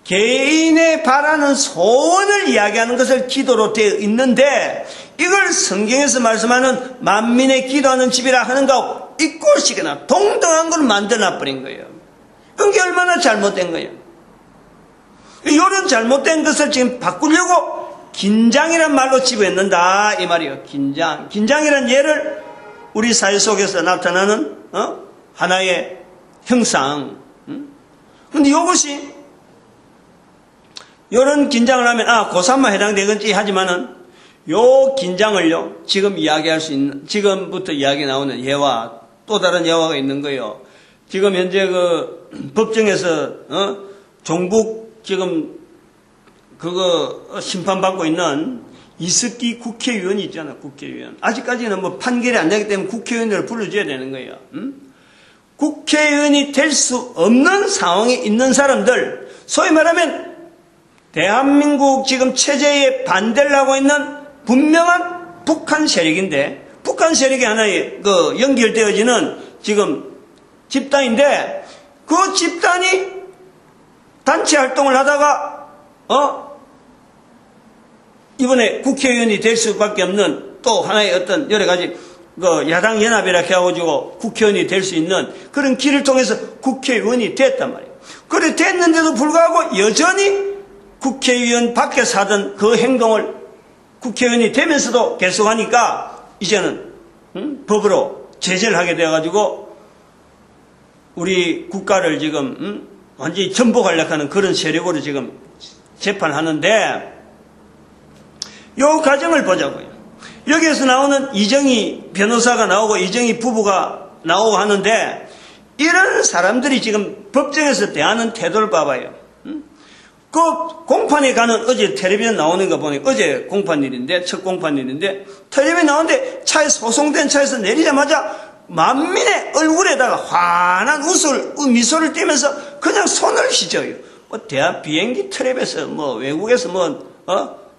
개인의 바라는 소원을 이야기하는 것을 기도로 되어 있는데 이걸 성경에서 말씀하는 만민의 기도하는 집이라 하는 거하고 이꼴식이나 동등한 걸 만들어놔버린 거예요. 그게 얼마나 잘못된 거예요. 이런 잘못된 것을 지금 바꾸려고 긴장이란 말로 집어넣는다 이 말이에요. 긴장이란 예를 우리 사회 속에서 나타나는 하나의 형상. 근데 이것이 이런 긴장을 하면 고3만 해당되겠지 하지만은 요 긴장을요 지금 이야기할 수 있는 지금부터 이야기 나오는 예와 또 다른 예화가 있는 거예요. 지금 현재 그 법정에서 종북 지금 그거 심판받고 있는 이석기 국회의원이 있잖아. 국회의원 아직까지는 뭐 판결이 안 나기 때문에 국회의원들을 불러줘야 되는 거예요. 국회의원이 될 수 없는 상황에 있는 사람들, 소위 말하면 대한민국 지금 체제에 반대를 하고 있는 분명한 북한 세력인데, 북한 세력이 하나의 그 연결되어지는 지금 집단인데, 그 집단이 단체 활동을 하다가 이번에 국회의원이 될 수밖에 없는 또 하나의 어떤 여러 가지 그 야당 연합이라 해가지고 국회의원이 될 수 있는 그런 길을 통해서 국회의원이 됐단 말이에요. 그래 됐는데도 불구하고 여전히 국회의원 밖에서 하던 그 행동을 국회의원이 되면서도 계속하니까 이제는 법으로 제재를 하게 돼가지고 우리 국가를 지금 완전히 전복하려고 하는 그런 세력으로 지금 재판하는데, 요 과정을 보자고요. 여기에서 나오는 이정희 변호사가 나오고 이정희 부부가 나오고 하는데, 이런 사람들이 지금 법정에서 대하는 태도를 봐봐요. 그 공판에 가는 어제 텔레비전 나오는 거 보니 어제 공판일인데, 첫 공판일인데, 텔레비전 나오는데 차에 소송된 차에서 내리자마자 만민의 얼굴에다가 환한 미소를 띠면서 그냥 손을 휘저어요. 대한 비행기 트랩에서 외국에서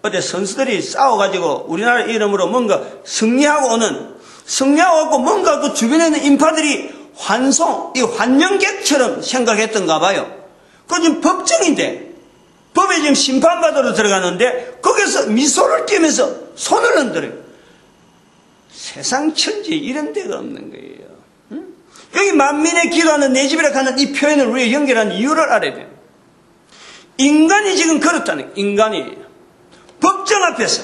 어디 선수들이 싸워가지고 우리나라 이름으로 뭔가 승리하고 뭔가 그 주변에 있는 인파들이 환영객처럼 생각했던가 봐요. 그건 지금 법정인데, 법에 지금 심판받으러 들어가는데, 거기서 미소를 띠면서 손을 흔들어요. 세상 천지에 이런 데가 없는 거예요. 여기 만민의 기도하는 내 집이라 하는 이 표현을 우리가 연결한 이유를 알아야 돼요. 인간이 지금 그렇다는 거예요. 인간이 법정 앞에서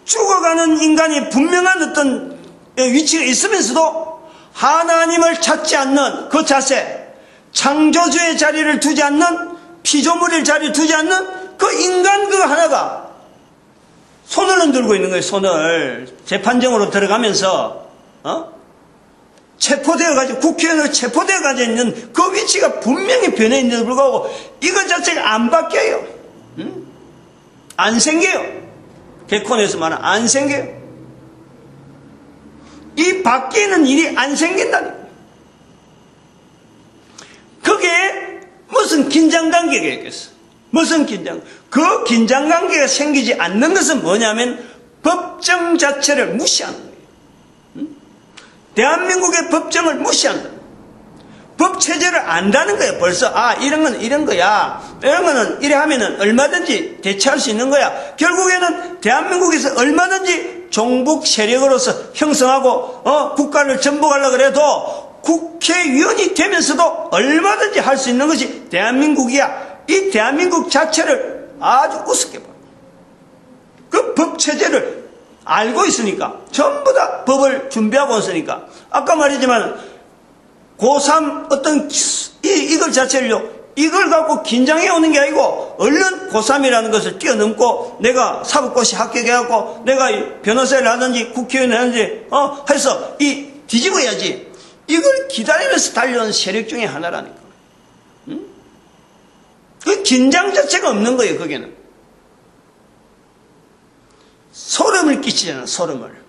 죽어가는 인간이 분명한 어떤 위치가 있으면서도 하나님을 찾지 않는 그 자세, 창조주의 자리를 두지 않는, 피조물의 자리를 두지 않는 그 인간 그 하나가 손을 흔들고 있는 거예요. 손을 재판정으로 들어가면서 체포되어가지고 국회의원으로 체포되어가지고 있는 그 위치가 분명히 변해 있는데도 불구하고 이것 자체가 안 바뀌어요. 안 생겨요. 개콘에서 말하는 안 생겨요. 이 바뀌는 일이 안 생긴다니까. 그게 무슨 긴장관계가 있겠어. 무슨 긴장? 그 긴장관계가 생기지 않는 것은 뭐냐면 법정 자체를 무시하는 거예요. 대한민국의 법정을 무시한다. 법 체제를 안다는 거예요. 벌써 이런 건 이런 거야. 이런 거는 이래 하면은 얼마든지 대처할 수 있는 거야. 결국에는 대한민국에서 얼마든지 종북 세력으로서 형성하고 국가를 전복하려고 해도 국회의원이 되면서도 얼마든지 할 수 있는 것이 대한민국이야. 이 대한민국 자체를 아주 우습게 봐. 그 법체제를 알고 있으니까, 전부 다 법을 준비하고 있으니까, 아까 말했지만 고3 어떤 이걸 자체를요, 이걸 갖고 긴장해 오는 게 아니고 얼른 고3이라는 것을 뛰어넘고 내가 사법고시 합격해갖고 내가 변호사를 하든지 국회의원을 하든지 해서 뒤집어야지. 이걸 기다리면서 달려온 세력 중에 하나라니까. 응? 그 긴장 자체가 없는 거예요. 거기는 소름을 끼치잖아. 소름을.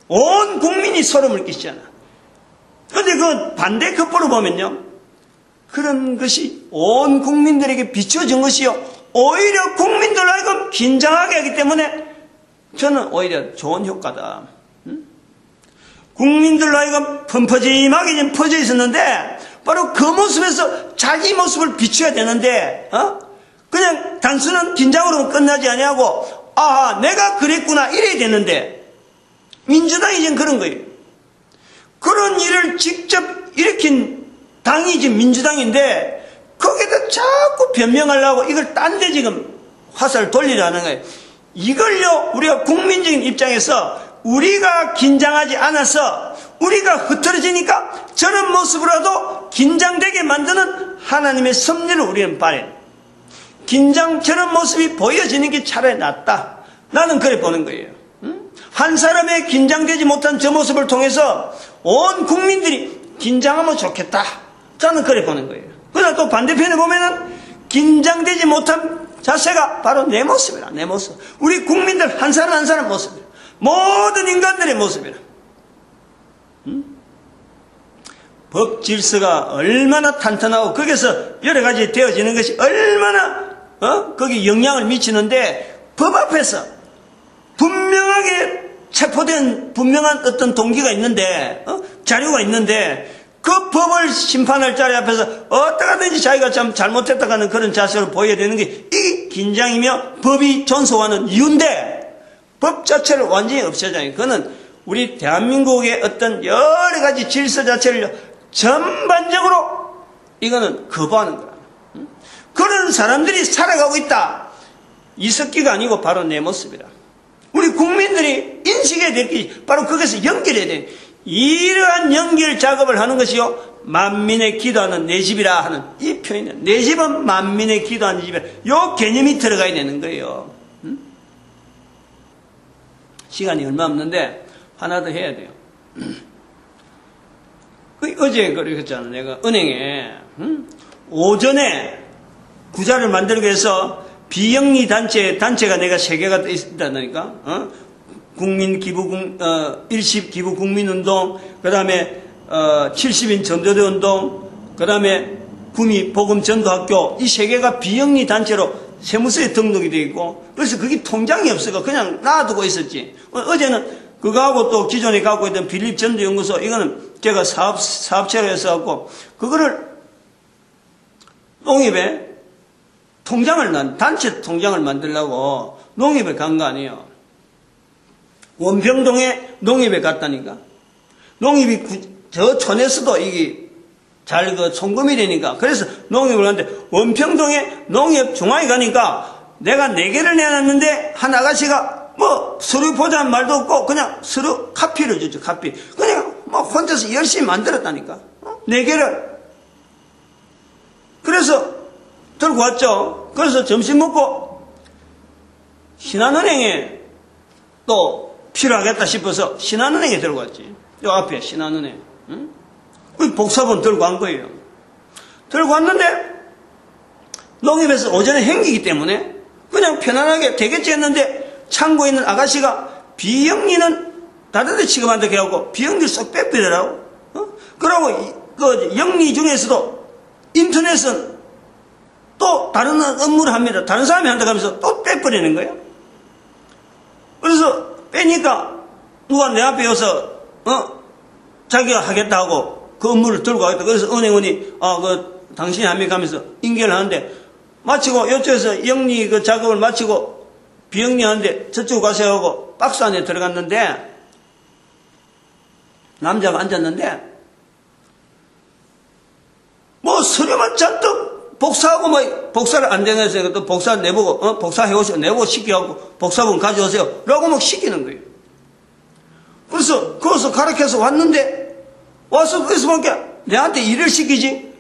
온 국민이 소름을 끼치잖아. 그런데 그 반대 겉보로 보면요, 그런 것이 온 국민들에게 비춰진 것이요, 오히려 국민들 하여금 긴장하게 하기 때문에 저는 오히려 좋은 효과다. 국민들 하여금 펌퍼짐하게 좀 퍼져 있었는데 바로 그 모습에서 자기 모습을 비춰야 되는데 그냥 단순한 긴장으로 끝나지 아니하고 아하 내가 그랬구나 이래야 되는데, 민주당이 지금 그런 거예요. 그런 일을 직접 일으킨 당이 지금 민주당인데 거기다 자꾸 변명하려고 이걸 딴 데 지금 화살을 돌리라는 거예요. 이걸요, 우리가 국민적인 입장에서 우리가 긴장하지 않아서 우리가 흐트러지니까 저런 모습으로라도 긴장되게 만드는 하나님의 섭리를 우리는 바래. 저런 모습이 보여지는 게 차라리 낫다. 나는 그래 보는 거예요. 한 사람의 긴장되지 못한 저 모습을 통해서 온 국민들이 긴장하면 좋겠다. 저는 그래 보는 거예요. 그러나 또 반대편에 보면은 긴장되지 못한 자세가 바로 내 모습이라. 내 모습. 우리 국민들 한 사람 한 사람 모습이라. 모든 인간들의 모습이라. 법 질서가 얼마나 탄탄하고 거기서 여러 가지 되어지는 것이 얼마나 거기 영향을 미치는데, 법 앞에서 분명하게 체포된 분명한 어떤 동기가 있는데 자료가 있는데 그 법을 심판할 자리 앞에서 어떻게든지 자기가 참 잘못했다 하는 그런 자세를 보여야 되는 게 이게 긴장이며 법이 존속하는 이유인데, 법 자체를 완전히 없애자니 그거는 우리 대한민국의 어떤 여러 가지 질서 자체를 전반적으로 이거는 거부하는 거라. 그런 사람들이 살아가고 있다. 이석기가 아니고 바로 내 모습이라. 우리 국민들이 인식해야 될 게 바로 거기서 연결해야 돼. 이러한 연결 작업을 하는 것이요, 만민의 기도하는 내 집이라 하는 이 표현은, 내 집은 만민의 기도하는 집이라, 요 개념이 들어가야 되는 거예요. 시간이 얼마 없는데 하나 더 해야 돼요. 어제 그랬잖아. 내가 은행에 오전에 구자를 만들기 위해서 비영리 단체가 내가 3개가 있다니까. 일십 기부 국민운동, 그 다음에 70인 전도대 운동, 그 다음에 구미 복음 전도학교, 이 3개가 비영리 단체로 세무서에 등록이 되어 있고, 그래서 그게 통장이 없어서 그냥 놔두고 있었지. 어제는 그거하고 또 기존에 갖고 있던 빌립 전도연구소, 이거는 제가 사업체로 해서 갖고 그거를 농협에 단체 통장을 만들려고 농협에 간 거 아니에요. 원평동에 농협에 갔다니까. 농협이 저 촌에서도 이게 잘 송금이 되니까. 그래서 농협을 갔는데 원평동에 농협 중앙에 가니까 내가 4개를 내놨는데 한 아가씨가 뭐 서류 보자는 말도 없고 그냥 서류 카피를 주죠. 카피. 그냥 뭐 혼자서 열심히 만들었다니까. 4개를. 그래서 들고 왔죠. 그래서 점심 먹고 신한은행에 또 필요하겠다 싶어서 신한은행에 들고 왔지. 요 앞에 신한은행. 그 복사본 들고 간 거예요. 들고 왔는데 농협에서 오전에 행기기 때문에 그냥 편안하게 되겠지 했는데 창고에 있는 아가씨가 비영리는 다른 데 취급한다고 해갖고 비영리를 쏙 빼버리더라고. 그러고 그 영리 중에서도 인터넷은 또 다른 업무를 합니다. 다른 사람이 한다고 하면서 또 빼버리는 거예요. 그래서 빼니까 누가 내 앞에 와서 자기가 하겠다 하고 그 업무를 들고 가겠다. 그래서 은행원이 당신이 합니까 하면서 인계를 하는데, 마치고 이쪽에서 영리 그 작업을 마치고 비영리하는데 저쪽 가세요 하고 박스 안에 들어갔는데 남자가 앉았는데 뭐 서류만 잔뜩 복사하고 뭐 복사를 안 되는 해서 또 복사 내보고 복사해 오세요. 내보고 시켜갖고 복사본 가져오세요. 라고 막 시키는 거예요. 그래서 거기서 가르쳐서 왔는데 와서 그래서 보니까 내한테 일을 시키지.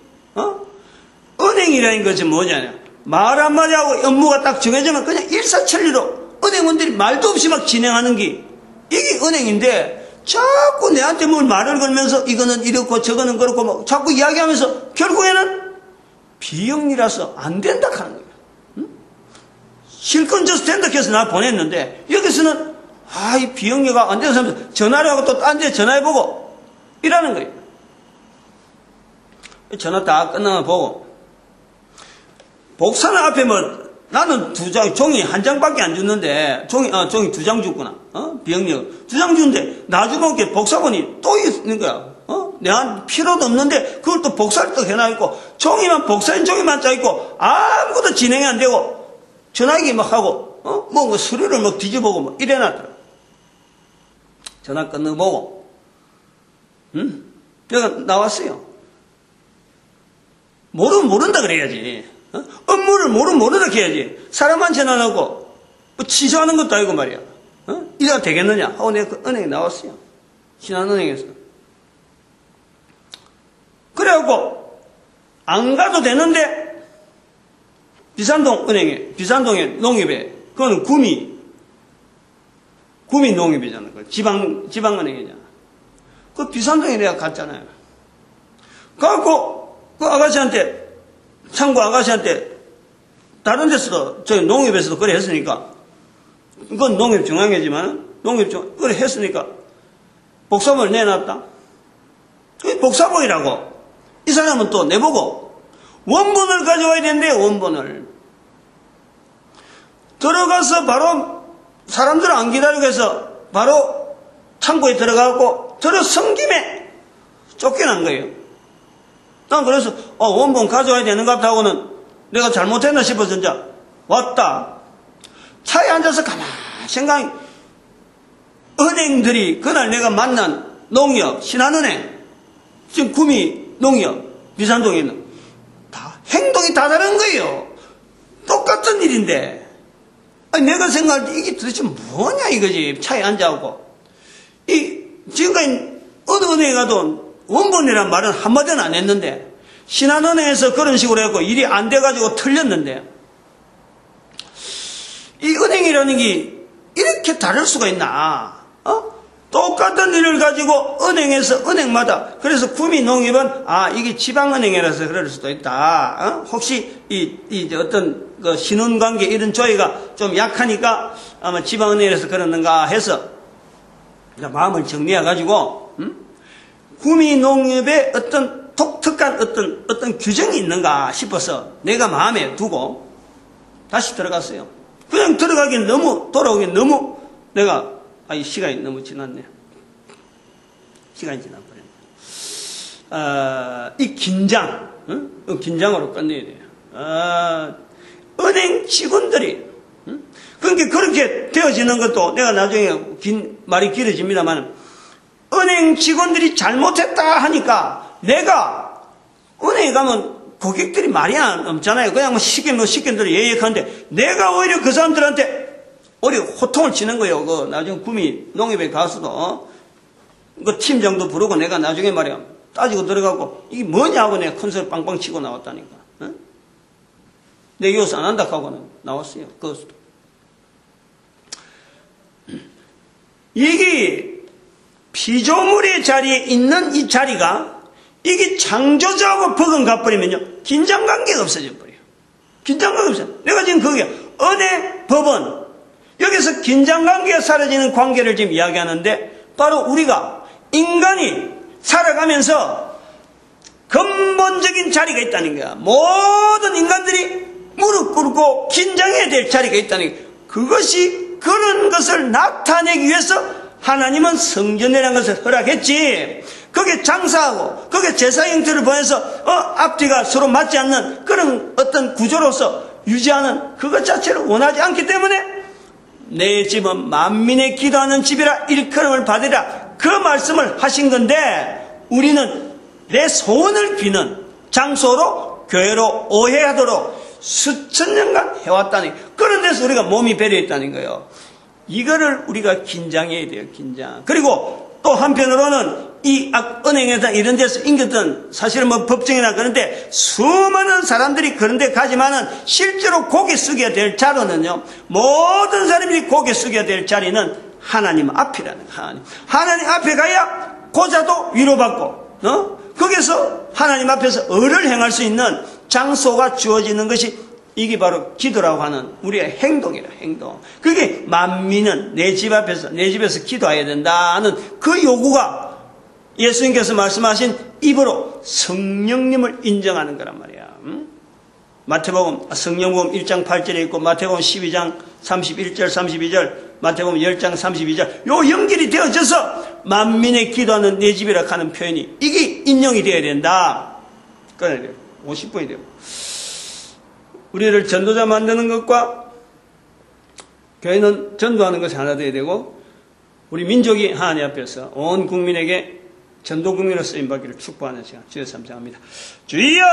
은행이라는 것이 뭐냐냐. 말 한마디 하고 업무가 딱 정해지면 그냥 일사천리로 은행원들이 말도 없이 막 진행하는 게 이게 은행인데 자꾸 내한테 뭘 말을 걸면서 이거는 이렇고 저거는 그렇고 뭐 자꾸 이야기하면서 결국에는 비영리라서 안 된다 하는 거예요. 응? 실컷 져서 된다 해서 나 보냈는데 여기서는 이 비영리가 안 되는 사람들 전화를 하고 또 딴 데 전화해보고 이러는 거예요. 전화 다 끝나면 보고 복사는 앞에 뭐 나는 2장 종이 1장밖에 안 줬는데 종이 2장 줬구나. 비영리 2장 줬는데 나중에 이렇게 복사본이 또 있는 거야. 내가 필요도 없는데 그걸 또 복사를 또 해놔있고 종이만 복사인 종이만 짜있고 아무것도 진행이 안 되고 전화기 막 하고 뭐 서류를 막 뒤져보고 뭐 이래놨더라. 전화 끊어보고 내가 나왔어요. 모르면 모른다 그래야지. 업무를 모르면 모르다 해야지. 사람만 전화하고 뭐 취소하는 것도 아니고 말이야. 이래야 되겠느냐 하고 내가 그 은행에 나왔어요. 신한은행에서. 그래갖고 안 가도 되는데 비산동 은행에 비산동에 농협에 그거는 구미 농협이잖아. 지방은행이잖아. 그 비산동에 내가 갔잖아요. 가갖고 그 아가씨한테 창구 아가씨한테 다른 데서도 저희 농협에서도 그래 했으니까 그건 농협 중앙회지만 농협 중 그래 했으니까 복사본을 내놨다. 그게 복사본이라고. 이 사람은 또 내보고 원본을 가져와야 되는데 원본을 들어가서 바로 사람들 안 기다리고 해서 바로 창고에 들어가고 들어선 김에 쫓겨난 거예요. 난 그래서 원본 가져와야 되는 것 같다고는 내가 잘못했나 싶어서 이제 왔다. 차에 앉아서 가만히 생각이 은행들이 그날 내가 만난 농협 신한은행 지금 구미 농협, 비산동에 있는, 행동이 다 다른 거예요. 똑같은 일인데. 내가 생각할 때 이게 도대체 뭐냐 이거지. 차에 앉아갖고. 지금까지 어느 은행에 가도 원본이란 말은 한마디는 안 했는데, 신한은행에서 그런 식으로 해갖고 일이 안 돼가지고 틀렸는데, 이 은행이라는 게 이렇게 다를 수가 있나? 똑같은 일을 가지고 은행에서 은행마다 그래서 구미농협은 이게 지방은행이라서 그럴 수도 있다. 혹시 어떤 그 신혼관계 이런 조회가 좀 약하니까 아마 지방은행에서 그러는가 해서 마음을 정리해 가지고 구미농협에 어떤 독특한 어떤 규정이 있는가 싶어서 내가 마음에 두고 다시 들어갔어요. 그냥 들어가긴 돌아오긴 너무 내가 시간이 너무 지났네요. 시간이 지나버렸네. 이 긴장, 긴장으로 끝내야 돼요. 은행 직원들이, 그러니까 그렇게 되어지는 것도 내가 나중에 말이 길어집니다만, 은행 직원들이 잘못했다 하니까 내가 은행에 가면 고객들이 말이 없잖아요. 그냥 시키면 대로 예약하는데 내가 오히려 그 사람들한테 오히려 호통을 치는 거예요. 나중에 구미 농협에 가서도, 그 팀장도 부르고 내가 나중에 말이야, 따지고 들어가고, 이게 뭐냐고 내가 큰 소리 빵빵 치고 나왔다니까. 내 요새 안 한다 하고는 나왔어요. 이게 피조물의 자리에 있는 이 자리가, 이게 창조자하고 버금가버리면요, 긴장관계가 없어져 버려요. 긴장관계가 없어요. 내가 지금 그게 은행, 법원, 여기서 긴장관계가 사라지는 관계를 지금 이야기하는데 바로 우리가 인간이 살아가면서 근본적인 자리가 있다는 거야. 모든 인간들이 무릎 꿇고 긴장해야 될 자리가 있다는 거야. 그것이 그런 것을 나타내기 위해서 하나님은 성전이라는 것을 허락했지. 거기에 장사하고 거기에 제사 형태를 보내서 앞뒤가 서로 맞지 않는 그런 어떤 구조로서 유지하는 그것 자체를 원하지 않기 때문에 내 집은 만민의 기도하는 집이라 일컬음을 받으라 그 말씀을 하신 건데 우리는 내 소원을 비는 장소로 교회로 오해하도록 수천 년간 해왔다니, 그런 데서 우리가 몸이 배려했다는 거예요. 이거를 우리가 긴장해야 돼요. 긴장. 그리고 또 한편으로는 이 은행에서 이런 데서 인겼던, 사실은 뭐 법정이나 그런데 수많은 사람들이 그런 데 가지만은 실제로 고개 숙여야 될 자리는요, 모든 사람들이 고개 숙여야 될 자리는 하나님 앞이라는 거예요. 하나님 앞에 가야 고자도 위로받고, 거기서 하나님 앞에서 의를 행할 수 있는 장소가 주어지는 것이, 이게 바로 기도라고 하는 우리의 행동이라, 행동. 그게 만민은 내 집 앞에서, 내 집에서 기도해야 된다는 그 요구가 예수님께서 말씀하신 입으로 성령님을 인정하는 거란 말이야. 마태복음, 성령복음 1장 8절에 있고, 마태복음 12장 31절, 32절, 마태복음 10장 32절, 요 연결이 되어져서 만민의 기도하는 내 집이라 하는 표현이, 이게 인용이 되어야 된다. 끊어야 돼요. 50분이 되고. 우리를 전도자 만드는 것과 교회는 전도하는 것이 하나 되어야 되고, 우리 민족이 하나님 앞에서 온 국민에게 전도 국민으로 쓰임받기를 축복하는 시간, 주여 감사합니다. 주여!